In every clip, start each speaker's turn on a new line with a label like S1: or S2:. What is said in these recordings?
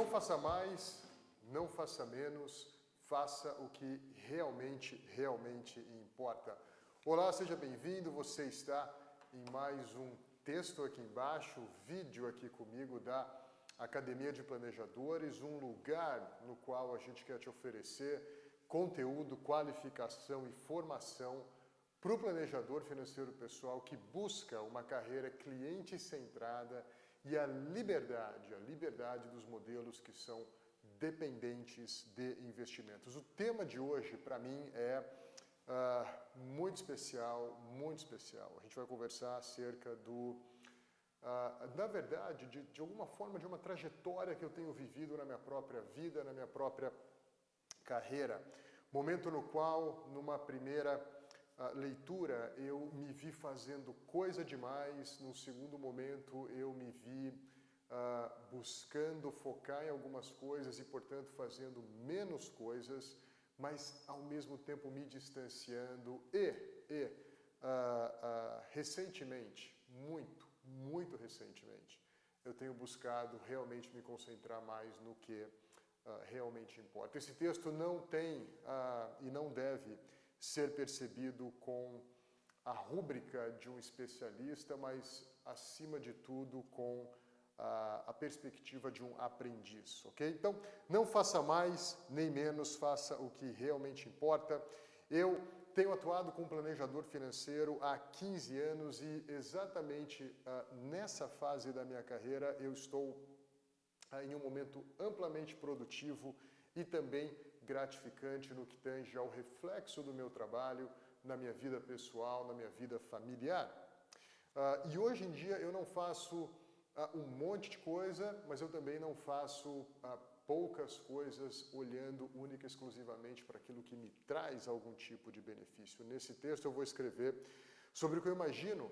S1: Não faça mais, não faça menos, faça o que realmente importa. Olá, seja bem-vindo, você está em mais um texto aqui embaixo, vídeo aqui comigo da Academia de Planejadores, um lugar no qual a gente quer te oferecer conteúdo, qualificação e formação para o planejador financeiro pessoal que busca uma carreira cliente-centrada e a liberdade dos modelos que são dependentes de investimentos. O tema de hoje, para mim, é muito especial. A gente vai conversar acerca do, na verdade, de alguma forma, de uma trajetória que eu tenho vivido na minha própria vida, na minha própria carreira. Momento no qual, numa primeira leitura, eu me vi fazendo coisa demais. No segundo momento, eu me vi buscando focar em algumas coisas e, portanto, fazendo menos coisas, mas ao mesmo tempo me distanciando recentemente, muito recentemente, eu tenho buscado realmente me concentrar mais no que realmente importa. Esse texto não tem e não deve ser percebido com a rúbrica de um especialista, mas, acima de tudo, com a perspectiva de um aprendiz, ok? Então, não faça mais nem menos, faça o que realmente importa. Eu tenho atuado como planejador financeiro há 15 anos e exatamente nessa fase da minha carreira eu estou em um momento amplamente produtivo e também gratificante no que tange ao reflexo do meu trabalho na minha vida pessoal, na minha vida familiar. E hoje em dia eu não faço um monte de coisa, mas eu também não faço poucas coisas olhando única e exclusivamente para aquilo que me traz algum tipo de benefício. Nesse texto eu vou escrever sobre o que eu imagino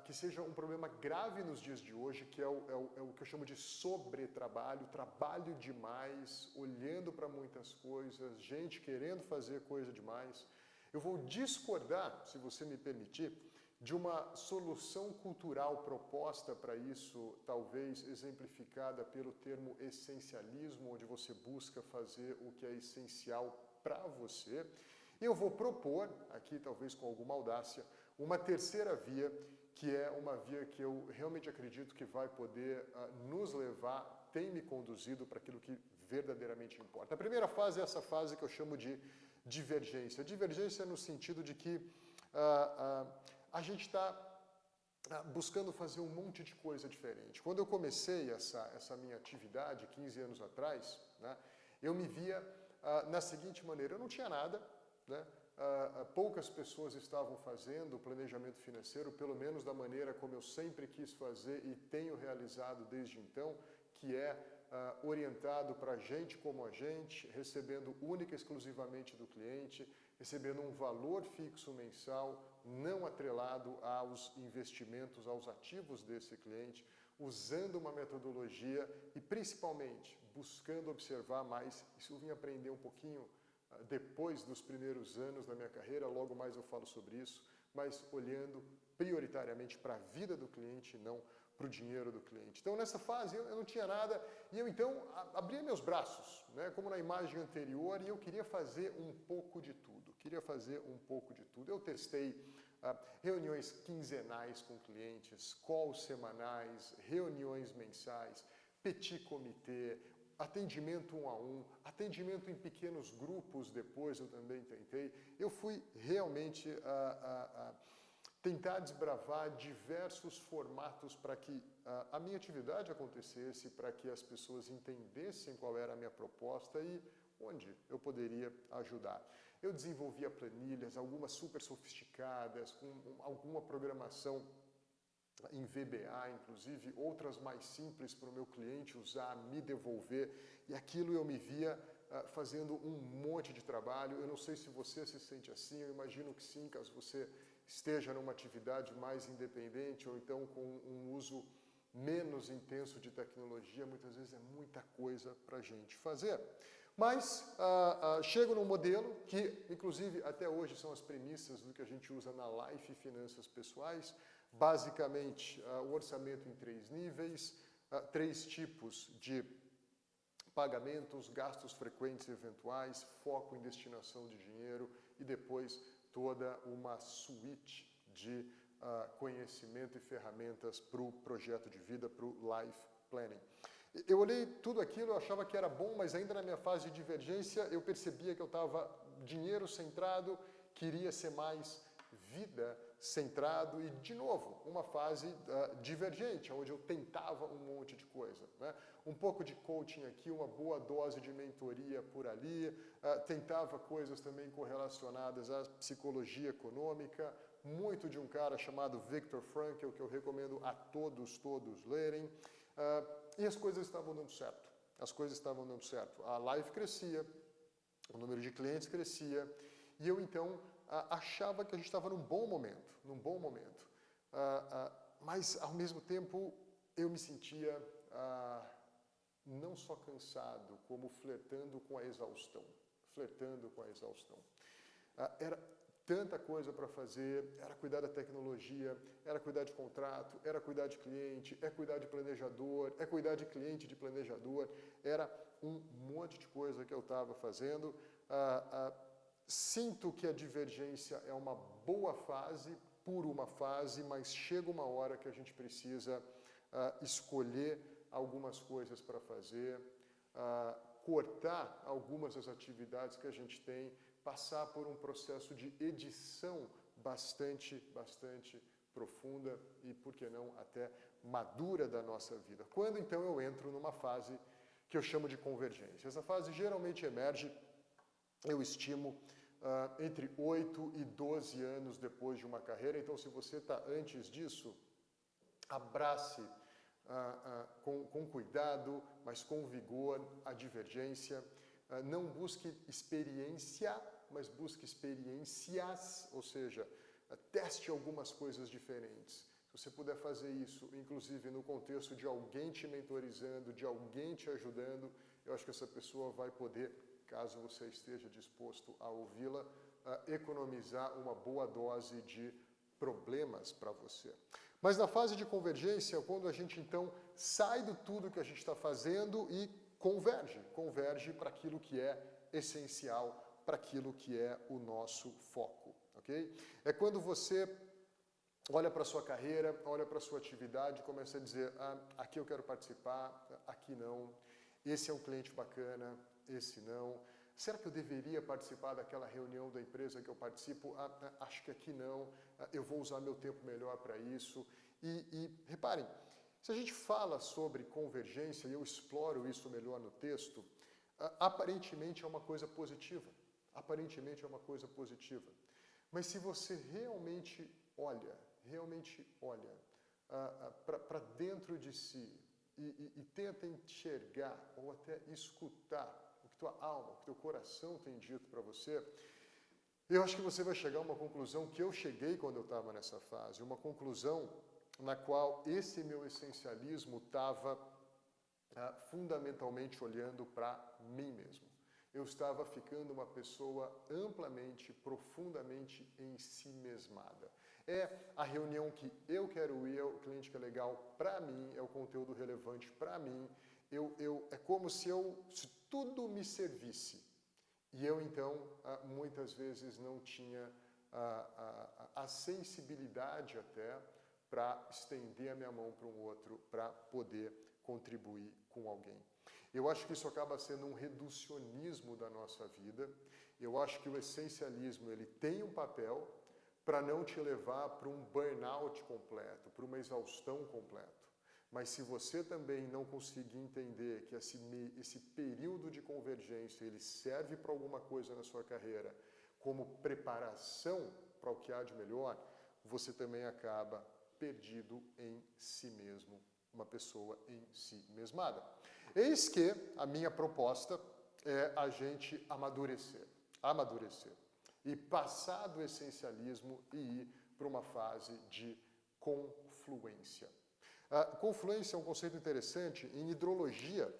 S1: que seja um problema grave nos dias de hoje, que é o que eu chamo de sobretrabalho, trabalho demais, olhando para muitas coisas, gente querendo fazer coisa demais. Eu vou discordar, se você me permitir, de uma solução cultural proposta para isso, talvez exemplificada pelo termo essencialismo, onde você busca fazer o que é essencial para você. E eu vou propor, aqui talvez com alguma audácia, uma terceira via, que é uma via que eu realmente acredito que vai poder nos levar, tem me conduzido para aquilo que verdadeiramente importa. A primeira fase é essa fase que eu chamo de divergência. Divergência no sentido de que a gente está buscando fazer um monte de coisa diferente. Quando eu comecei essa minha atividade, 15 anos atrás, né, eu me via na seguinte maneira: eu não tinha nada, né? Poucas pessoas estavam fazendo o planejamento financeiro, pelo menos da maneira como eu sempre quis fazer e tenho realizado desde então, que é orientado para gente como a gente, recebendo única e exclusivamente do cliente, recebendo um valor fixo mensal, não atrelado aos investimentos, aos ativos desse cliente, usando uma metodologia e principalmente buscando observar mais. Isso eu vim aprender um pouquinho depois dos primeiros anos da minha carreira, logo mais eu falo sobre isso, mas olhando prioritariamente para a vida do cliente e não para o dinheiro do cliente. Então, nessa fase, eu não tinha nada e eu, então, abria meus braços, né, como na imagem anterior, e eu queria fazer um pouco de tudo. Eu testei reuniões quinzenais com clientes, calls semanais, reuniões mensais, petit comitê, atendimento 1 a 1, atendimento em pequenos grupos depois eu também tentei. Eu fui realmente tentar desbravar diversos formatos para que a minha atividade acontecesse, para que as pessoas entendessem qual era a minha proposta e onde eu poderia ajudar. Eu desenvolvia planilhas, algumas super sofisticadas, com alguma programação em VBA, inclusive, outras mais simples para o meu cliente usar, me devolver, e aquilo eu me via fazendo um monte de trabalho. Eu não sei se você se sente assim, eu imagino que sim, caso você esteja numa atividade mais independente ou então com um uso menos intenso de tecnologia, muitas vezes é muita coisa para a gente fazer. Mas chego num modelo que, inclusive, até hoje são as premissas do que a gente usa na Life Finanças Pessoais. Basicamente, o orçamento em 3 níveis, 3 tipos de pagamentos, gastos frequentes e eventuais, foco em destinação de dinheiro e depois toda uma suite de conhecimento e ferramentas para o projeto de vida, para o life planning. Eu olhei tudo aquilo, eu achava que era bom, mas ainda na minha fase de divergência eu percebia que eu estava dinheiro centrado, queria ser mais vida centrado e, de novo, uma fase divergente, onde eu tentava um monte de coisa, né? Um pouco de coaching aqui, uma boa dose de mentoria por ali, tentava coisas também correlacionadas à psicologia econômica, muito de um cara chamado Viktor Frankl, que eu recomendo a todos lerem, e as coisas estavam dando certo. As coisas estavam dando certo. A live crescia, o número de clientes crescia, e eu então achava que a gente estava num bom momento, mas ao mesmo tempo eu me sentia não só cansado, como flertando com a exaustão, era tanta coisa para fazer, era cuidar da tecnologia, era cuidar de contrato, era cuidar de cliente, é cuidar de planejador, é cuidar de cliente de planejador, era um monte de coisa que eu estava fazendo. Sinto que a divergência é uma boa fase, por uma fase, mas chega uma hora que a gente precisa escolher algumas coisas para fazer, cortar algumas das atividades que a gente tem, passar por um processo de edição bastante profunda e, por que não, até madura da nossa vida. Quando então eu entro numa fase que eu chamo de convergência. Essa fase geralmente emerge, eu estimo, entre 8 e 12 anos depois de uma carreira. Então, se você está antes disso, abrace com cuidado, mas com vigor, a divergência. Não busque experiência, mas busque experiências, ou seja, teste algumas coisas diferentes. Se você puder fazer isso, inclusive no contexto de alguém te mentorizando, de alguém te ajudando, eu acho que essa pessoa vai poder, caso você esteja disposto a ouvi-la, economizar uma boa dose de problemas para você. Mas na fase de convergência, quando a gente então sai do tudo que a gente está fazendo e converge para aquilo que é essencial, para aquilo que é o nosso foco, ok? É quando você olha para a sua carreira, olha para a sua atividade e começa a dizer, aqui eu quero participar, aqui não, esse é um cliente bacana, esse não, será que eu deveria participar daquela reunião da empresa que eu participo? Acho que aqui não, eu vou usar meu tempo melhor para isso. E reparem, se a gente fala sobre convergência, e eu exploro isso melhor no texto, aparentemente é uma coisa positiva. Mas se você realmente olha para dentro de si e tenta enxergar ou até escutar o que tua alma, o que teu coração tem dito para você, eu acho que você vai chegar a uma conclusão que eu cheguei quando eu estava nessa fase, uma conclusão na qual esse meu essencialismo estava fundamentalmente olhando para mim mesmo. Eu estava ficando uma pessoa amplamente, profundamente ensimesmada. É a reunião que eu quero ir, é o cliente que é legal para mim, é o conteúdo relevante para mim. É como se tudo me servisse. E eu, então, muitas vezes não tinha a sensibilidade até para estender a minha mão para um outro, para poder contribuir com alguém. Eu acho que isso acaba sendo um reducionismo da nossa vida. Eu acho que o essencialismo ele tem um papel para não te levar para um burnout completo, para uma exaustão completa. Mas se você também não conseguir entender que esse período de convergência ele serve para alguma coisa na sua carreira, como preparação para o que há de melhor, você também acaba perdido em si mesmo, uma pessoa em si mesmada. Eis que a minha proposta é a gente amadurecer e passar do essencialismo e ir para uma fase de confluência. Confluência é um conceito interessante. Em hidrologia,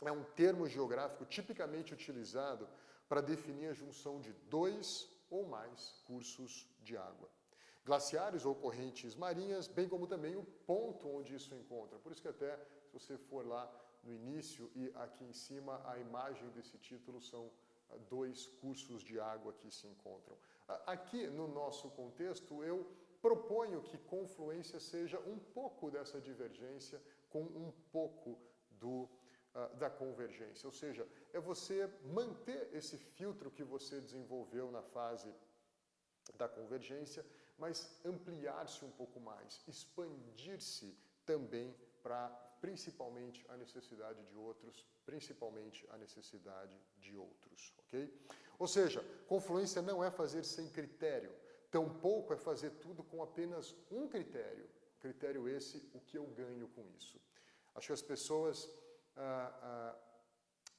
S1: é um termo geográfico tipicamente utilizado para definir a junção de dois ou mais cursos de água. Glaciares ou correntes marinhas, bem como também o ponto onde isso encontra. Por isso que até, se você for lá no início, e aqui em cima a imagem desse título são dois cursos de água que se encontram. Aqui no nosso contexto eu proponho que confluência seja um pouco dessa divergência com um pouco da convergência, ou seja, é você manter esse filtro que você desenvolveu na fase da convergência, mas ampliar-se um pouco mais, expandir-se também para principalmente a necessidade de outros, principalmente a necessidade de outros, ok? Ou seja, confluência não é fazer sem critério, tampouco é fazer tudo com apenas um critério. Critério esse, o que eu ganho com isso. Acho que as pessoas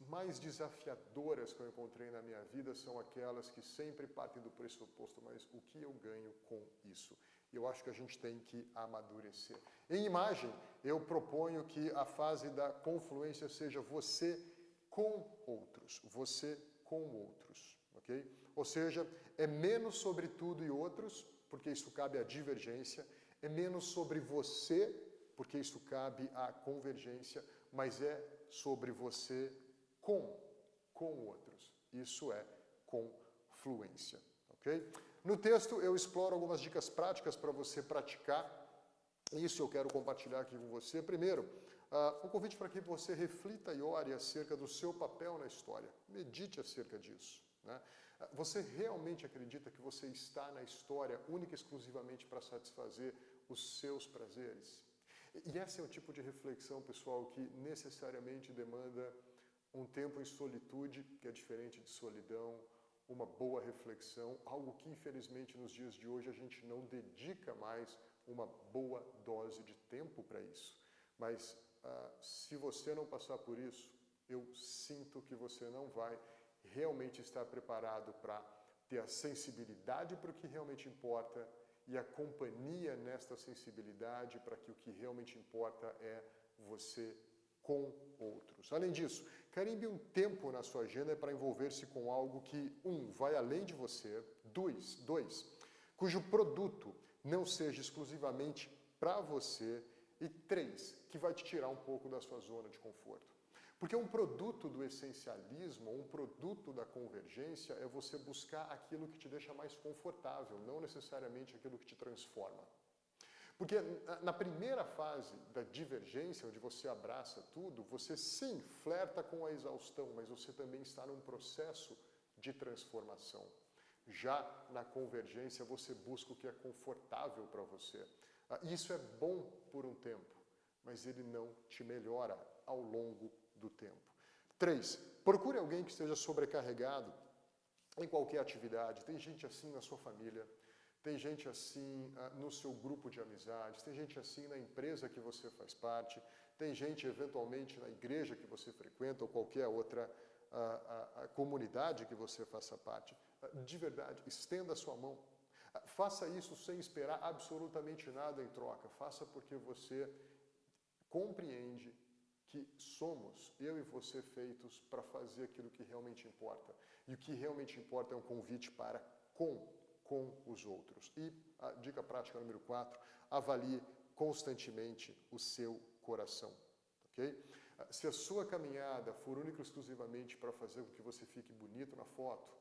S1: mais desafiadoras que eu encontrei na minha vida são aquelas que sempre partem do pressuposto, mas o que eu ganho com isso? Eu acho que a gente tem que amadurecer. Em imagem, eu proponho que a fase da confluência seja você com outros, você com outros, ok? Ou seja, é menos sobre tudo e outros, porque isso cabe à divergência, é menos sobre você, porque isso cabe à convergência, mas é sobre você com outros. Isso é confluência, ok? No texto eu exploro algumas dicas práticas para você praticar. Isso eu quero compartilhar aqui com você. Primeiro, um convite para que você reflita e ore acerca do seu papel na história. Medite acerca disso, né? Você realmente acredita que você está na história única e exclusivamente para satisfazer os seus prazeres? E esse é o tipo de reflexão, pessoal, que necessariamente demanda um tempo em solitude, que é diferente de solidão, uma boa reflexão, algo que infelizmente nos dias de hoje a gente não dedica mais uma boa dose de tempo para isso. Mas se você não passar por isso, eu sinto que você não vai realmente estar preparado para ter a sensibilidade para o que realmente importa e a companhia nesta sensibilidade para que o que realmente importa é você com outros. Além disso, carimbe um tempo na sua agenda para envolver-se com algo que, vai além de você, dois, cujo produto não seja exclusivamente para você, e 3, que vai te tirar um pouco da sua zona de conforto. Porque um produto do essencialismo, um produto da convergência, é você buscar aquilo que te deixa mais confortável, não necessariamente aquilo que te transforma. Porque na primeira fase da divergência, onde você abraça tudo, você sim flerta com a exaustão, mas você também está num processo de transformação. Já na convergência, você busca o que é confortável para você. Isso é bom por um tempo, mas ele não te melhora ao longo do tempo. 3, procure alguém que esteja sobrecarregado em qualquer atividade. Tem gente assim na sua família, tem gente assim no seu grupo de amizades, tem gente assim na empresa que você faz parte, tem gente eventualmente na igreja que você frequenta ou qualquer outra comunidade que você faça parte. De verdade, estenda a sua mão. Faça isso sem esperar absolutamente nada em troca. Faça porque você compreende que somos, eu e você, feitos para fazer aquilo que realmente importa. E o que realmente importa é um convite para com os outros. E a dica prática número 4, avalie constantemente o seu coração. Ok? Se a sua caminhada for única e exclusivamente para fazer com que você fique bonito na foto,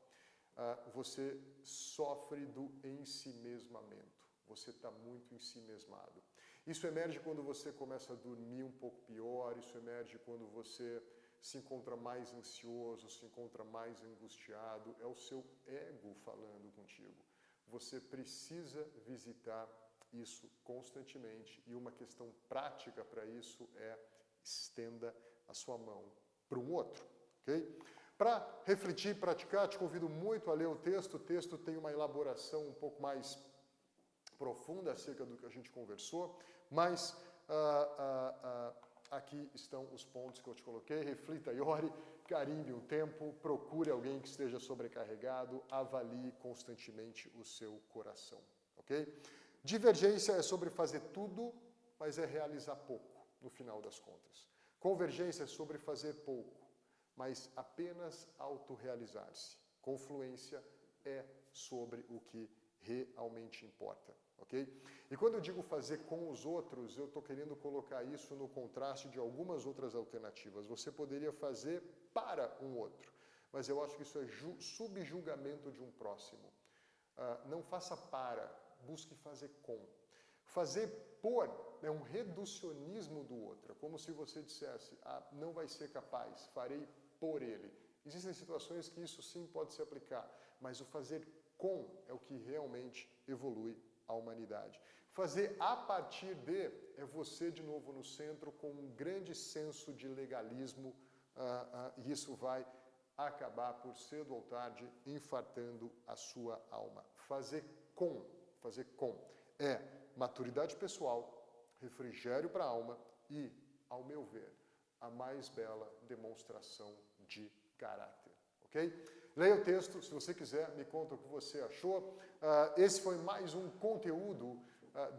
S1: você sofre do ensimesmamento. Você está muito ensimesmado. Isso emerge quando você começa a dormir um pouco pior, isso emerge quando você se encontra mais ansioso, se encontra mais angustiado, é o seu ego falando contigo. Você precisa visitar isso constantemente e uma questão prática para isso é estenda a sua mão para um outro, ok? Para refletir e praticar, te convido muito a ler o texto. O texto tem uma elaboração um pouco mais profunda acerca do que a gente conversou, mas aqui estão os pontos que eu te coloquei. Reflita e ore, carimbe um tempo, procure alguém que esteja sobrecarregado, avalie constantemente o seu coração, ok? Divergência é sobre fazer tudo, mas é realizar pouco, no final das contas. Convergência é sobre fazer pouco, mas apenas autorrealizar-se. Confluência é sobre o que realmente importa, ok? E quando eu digo fazer com os outros, eu estou querendo colocar isso no contraste de algumas outras alternativas. Você poderia fazer para um outro, mas eu acho que isso é subjulgamento de um próximo. Não faça para, busque fazer com. Fazer por é um reducionismo do outro, é como se você dissesse, não vai ser capaz, farei por ele. Existem situações que isso sim pode se aplicar, mas o fazer com é o que realmente evolui a humanidade. Fazer a partir de é você de novo no centro com um grande senso de legalismo e isso vai acabar por cedo ou tarde infartando a sua alma. Fazer com é maturidade pessoal, refrigério para a alma e, ao meu ver, a mais bela demonstração de caráter, ok? Leia o texto, se você quiser, me conta o que você achou. Esse foi mais um conteúdo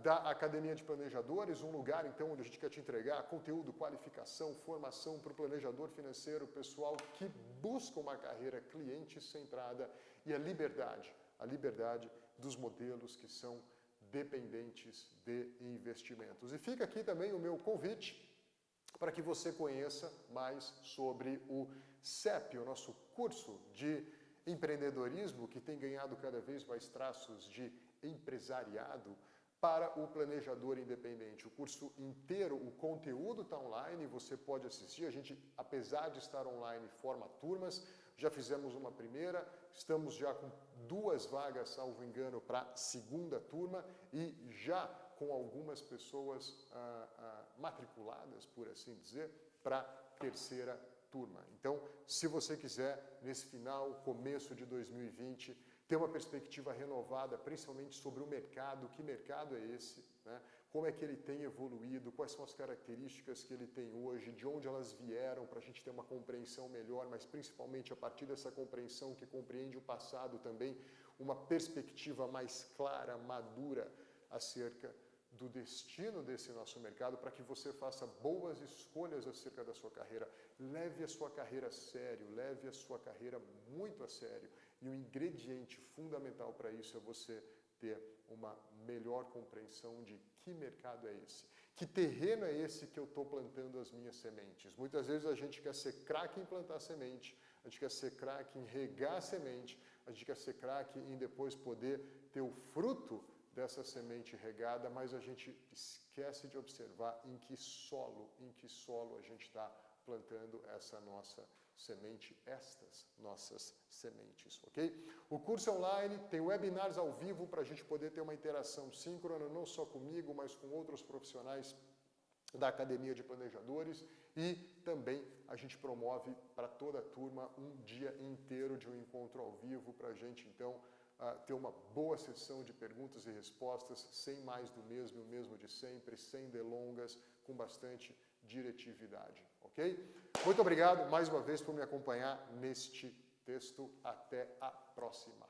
S1: da Academia de Planejadores, um lugar, então, onde a gente quer te entregar conteúdo, qualificação, formação para o planejador financeiro, pessoal que busca uma carreira cliente-centrada e a liberdade dos modelos que são dependentes de investimentos. E fica aqui também o meu convite para que você conheça mais sobre o CEP, o nosso curso de empreendedorismo, que tem ganhado cada vez mais traços de empresariado para o planejador independente. O curso inteiro, o conteúdo está online, você pode assistir. A gente, apesar de estar online, forma turmas. Já fizemos uma primeira, estamos já com 2 vagas, salvo engano, para a segunda turma e já com algumas pessoas matriculadas, por assim dizer, para a terceira turma. Então, se você quiser, nesse final, começo de 2020, ter uma perspectiva renovada, principalmente sobre o mercado, que mercado é esse, né? Como é que ele tem evoluído, quais são as características que ele tem hoje, de onde elas vieram, para a gente ter uma compreensão melhor, mas principalmente a partir dessa compreensão que compreende o passado também, uma perspectiva mais clara, madura acerca do destino desse nosso mercado, para que você faça boas escolhas acerca da sua carreira. Leve a sua carreira a sério, leve a sua carreira muito a sério. E o ingrediente fundamental para isso é você ter uma melhor compreensão de que mercado é esse. Que terreno é esse que eu estou plantando as minhas sementes? Muitas vezes a gente quer ser craque em plantar semente, a gente quer ser craque em regar a semente, a gente quer ser craque em depois poder ter o fruto dessa semente regada, mas a gente esquece de observar em que solo a gente está plantando essa nossa semente, estas nossas sementes, ok? O curso é online, tem webinars ao vivo para a gente poder ter uma interação síncrona, não só comigo, mas com outros profissionais da Academia de Planejadores e também a gente promove para toda a turma um dia inteiro de um encontro ao vivo para a gente, então, ter uma boa sessão de perguntas e respostas, sem mais do mesmo e o mesmo de sempre, sem delongas, com bastante diretividade, ok? Muito obrigado mais uma vez por me acompanhar neste texto. Até a próxima.